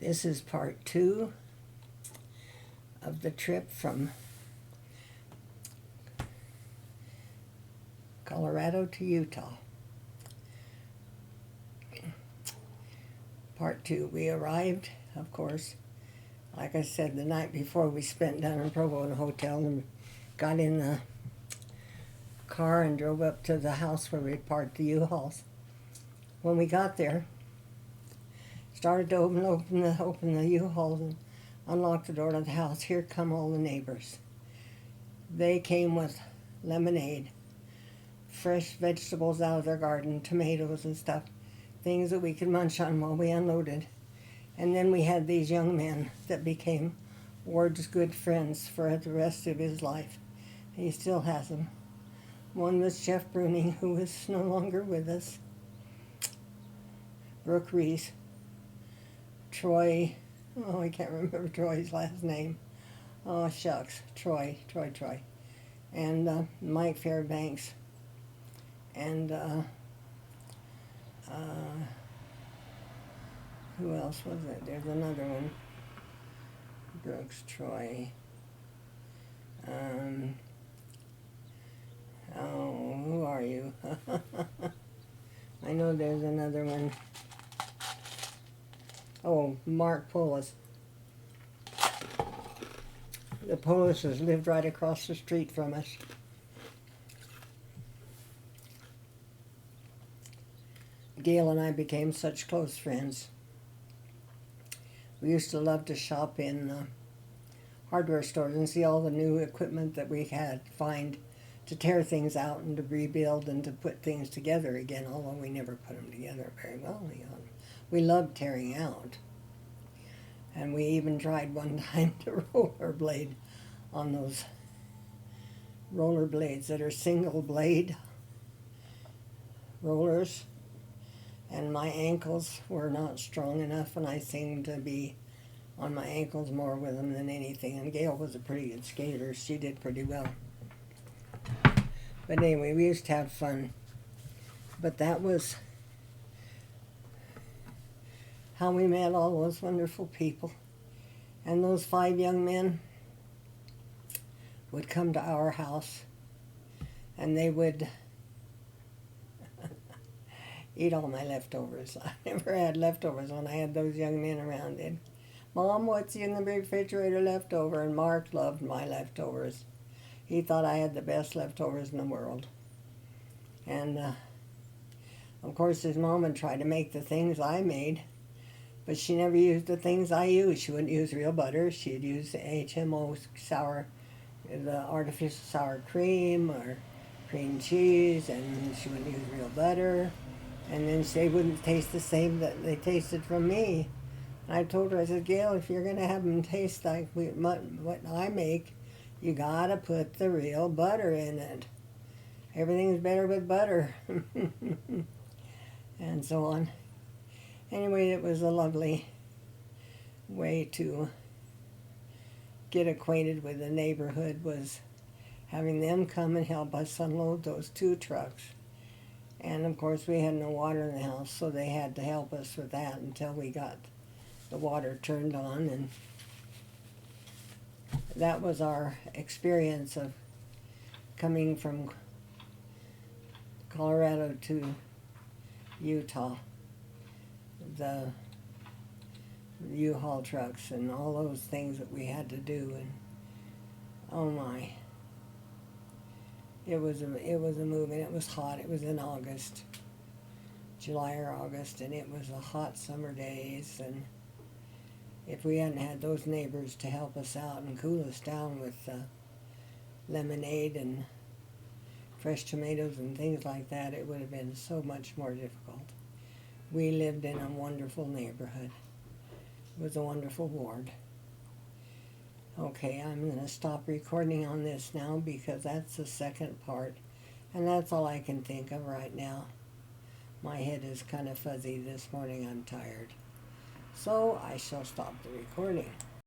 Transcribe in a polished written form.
This is part 2 of the trip from Colorado to Utah. Part 2. We arrived, of course, like I said, the night before. We spent down in Provo in a hotel and got in the car and drove up to the house where we parked the U-Hauls. When we got there, started to open the U-Hauls and unlock the door to the house. Here come all the neighbors. They came with lemonade, fresh vegetables out of their garden, tomatoes and stuff, things that we could munch on while we unloaded. And then we had these young men that became Ward's good friends for the rest of his life. He still has them. One was Jeff Bruning, who is no longer with us. Brooke Reese. Troy, I can't remember Troy's last name. Oh, shucks. Troy. And Mike Fairbanks. And who else was it? There's another one. Brooks, Troy. Who are you? I know there's another one. Oh, Mark Polis. The Polises lived right across the street from us. Gail and I became such close friends. We used to love to shop in hardware stores and see all the new equipment that we had, find to tear things out and to rebuild and to put things together again, although we never put them together very well. We loved tearing out. And we even tried one time to rollerblade on those rollerblades that are single blade rollers. And my ankles were not strong enough, and I seemed to be on my ankles more with them than anything. And Gail was a pretty good skater. She did pretty well. But anyway, we used to have fun. But that was how we met all those wonderful people. And those 5 young men would come to our house, and they would eat all my leftovers. I never had leftovers when I had those young men around. Then, Mom, what's in the refrigerator left over? And Mark loved my leftovers. He thought I had the best leftovers in the world. And, of course, his mom would try to make the things I made, but she never used the things I used. She wouldn't use real butter. She'd use the HMO sour, the artificial sour cream or cream cheese, and she wouldn't use real butter. And then they wouldn't taste the same that they tasted from me. And I told her, I said, Gail, if you're going to have them taste like what I make, you got to put the real butter in it. Everything's better with butter. And so on. Anyway, it was a lovely way to get acquainted with the neighborhood, was having them come and help us unload those 2 trucks. And of course we had no water in the house, so they had to help us with that until we got the water turned on. And that was our experience of coming from Colorado to Utah. The U-Haul trucks and all those things that we had to do, and oh my. It was a move, and it was hot. It was in August, July or August, and it was a hot summer days. And if we hadn't had those neighbors to help us out and cool us down with lemonade and fresh tomatoes and things like that, it would have been so much more difficult. We lived in a wonderful neighborhood. It was a wonderful ward. Okay, I'm going to stop recording on this now because that's the second part, and that's all I can think of right now. My head is kind of fuzzy this morning. I'm tired. So I shall stop the recording.